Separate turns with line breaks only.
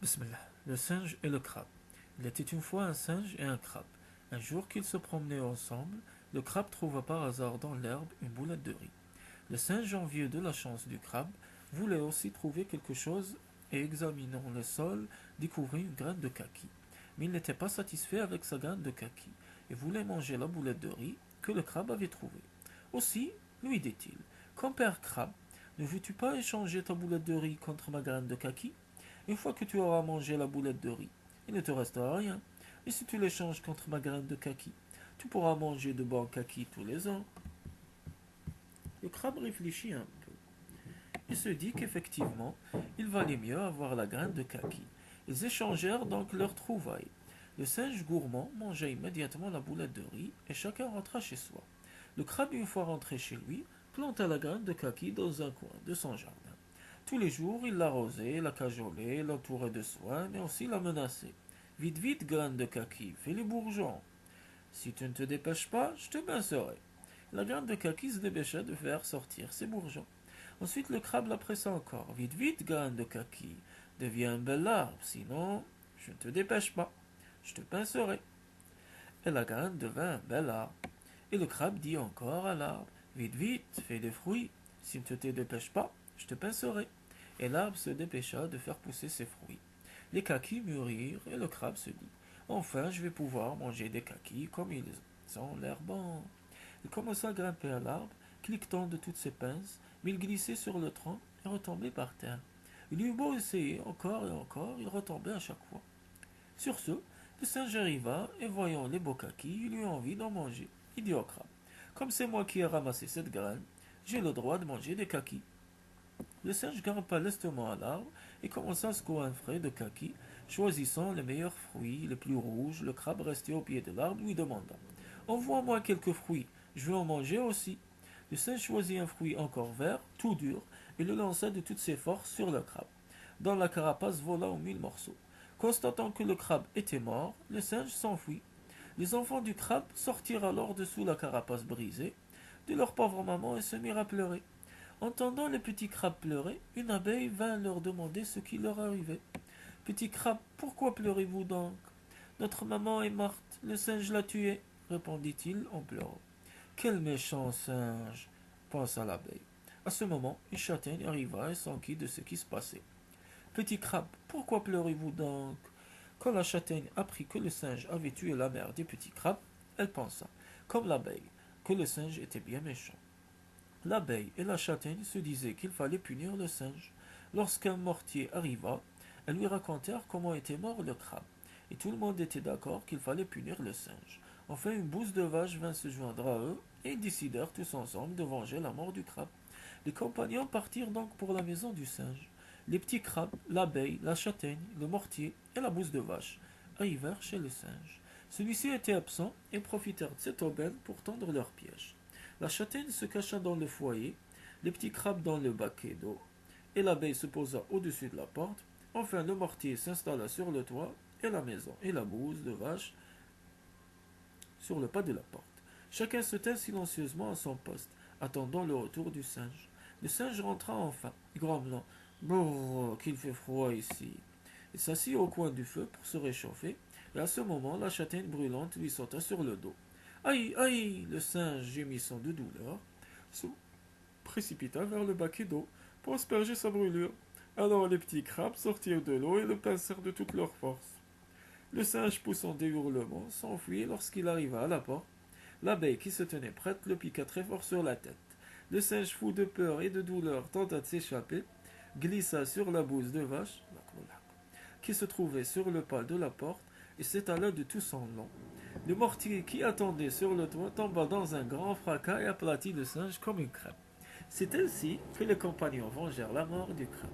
Bismillah. Le singe et le crabe. Il était une fois un singe et un crabe. Un jour qu'ils se promenaient ensemble, le crabe trouva par hasard dans l'herbe une boulette de riz. Le singe, envieux de la chance du crabe, voulait aussi trouver quelque chose et examinant le sol, découvrit une graine de kaki. Mais il n'était pas satisfait avec sa graine de kaki et voulait manger la boulette de riz que le crabe avait trouvée. Aussi, lui dit-il, compère crabe, ne veux-tu pas échanger ta boulette de riz contre ma graine de kaki? Une fois que tu auras mangé la boulette de riz, il ne te restera rien. Et si tu l'échanges contre ma graine de kaki, tu pourras manger de bons kaki tous les ans. Le crabe réfléchit un peu et se dit qu'effectivement, il valait mieux avoir la graine de kaki. Ils échangèrent donc leurs trouvailles. Le singe gourmand mangea immédiatement la boulette de riz et chacun rentra chez soi. Le crabe, une fois rentré chez lui, planta la graine de kaki dans un coin de son jardin. Tous les jours, il l'arrosait, la cajolait, l'entourait de soins, mais aussi la menaçait. Vite, vite, graine de kaki, fais les bourgeons. Si tu ne te dépêches pas, je te pincerai. La graine de kaki se dépêcha de faire sortir ses bourgeons. Ensuite, le crabe la pressa encore. Vite, vite, graine de kaki, deviens un bel arbre, sinon, je ne te dépêche pas. Je te pincerai. Et la graine devint un bel arbre. Et le crabe dit encore à l'arbre, vite, vite, fais des fruits. Si tu ne te dépêches pas, je te pincerai. Et l'arbre se dépêcha de faire pousser ses fruits. Les kakis mûrirent et le crabe se dit, enfin je vais pouvoir manger des kakis comme ils ont l'air bons. Il commença à grimper à l'arbre, cliquetant de toutes ses pinces, mais il glissait sur le tronc et retombait par terre. Il eut beau essayer encore et encore, il retombait à chaque fois. Sur ce, le singe arriva et voyant les beaux kakis, il eut envie d'en manger. Il dit au crabe, comme c'est moi qui ai ramassé cette graine, j'ai le droit de manger des kakis. Le singe grimpa lestement à l'arbre et commença à secouer un frais de kaki, choisissant les meilleurs fruits, les plus rouges. Le crabe resté au pied de l'arbre lui demanda, envoie-moi quelques fruits, je veux en manger aussi. Le singe choisit un fruit encore vert, tout dur, et le lança de toutes ses forces sur le crabe, dont la carapace vola en mille morceaux. Constatant que le crabe était mort, le singe s'enfuit. Les enfants du crabe sortirent alors de sous la carapace brisée de leur pauvre maman et se mirent à pleurer. Entendant les petits crabes pleurer, une abeille vint leur demander ce qui leur arrivait. Petits crabes, pourquoi pleurez-vous donc? Notre maman est morte, le singe l'a tuée, répondit-il en pleurant. Quel méchant singe, pensa l'abeille. À ce moment, une châtaigne arriva et s'enquit de ce qui se passait. Petit crabe, pourquoi pleurez-vous donc? Quand la châtaigne apprit que le singe avait tué la mère des petits crabes, elle pensa, comme l'abeille, que le singe était bien méchant. L'abeille et la châtaigne se disaient qu'il fallait punir le singe. Lorsqu'un mortier arriva, elles lui racontèrent comment était mort le crabe, et tout le monde était d'accord qu'il fallait punir le singe. Enfin, une bouse de vache vint se joindre à eux, et ils décidèrent tous ensemble de venger la mort du crabe. Les compagnons partirent donc pour la maison du singe. Les petits crabes, l'abeille, la châtaigne, le mortier et la bouse de vache arrivèrent chez le singe. Celui-ci était absent et profitèrent de cette aubaine pour tendre leur piège. La châtaigne se cacha dans le foyer, les petits crabes dans le baquet d'eau, et l'abeille se posa au-dessus de la porte. Enfin, le mortier s'installa sur le toit, et la maison et la bouse de vache sur le pas de la porte. Chacun se tint silencieusement à son poste, attendant le retour du singe. Le singe rentra enfin, grommelant. Brrr, qu'il fait froid ici. Il s'assit au coin du feu pour se réchauffer, et à ce moment, la châtaigne brûlante lui sauta sur le dos. Aïe, aïe! Le singe, gémissant de douleur, se précipita vers le baquet d'eau pour asperger sa brûlure. Alors les petits crabes sortirent de l'eau et le pincèrent de toute leur force. Le singe, poussant des hurlements, s'enfuit lorsqu'il arriva à la porte. L'abeille, qui se tenait prête, le piqua très fort sur la tête. Le singe, fou de peur et de douleur, tenta de s'échapper, glissa sur la bouse de vache, qui se trouvait sur le pas de la porte, et s'étala de tout son long. Le mortier qui attendait sur le toit tomba dans un grand fracas et aplatit le singe comme une crêpe. C'est ainsi que les compagnons vengèrent la mort du crabe.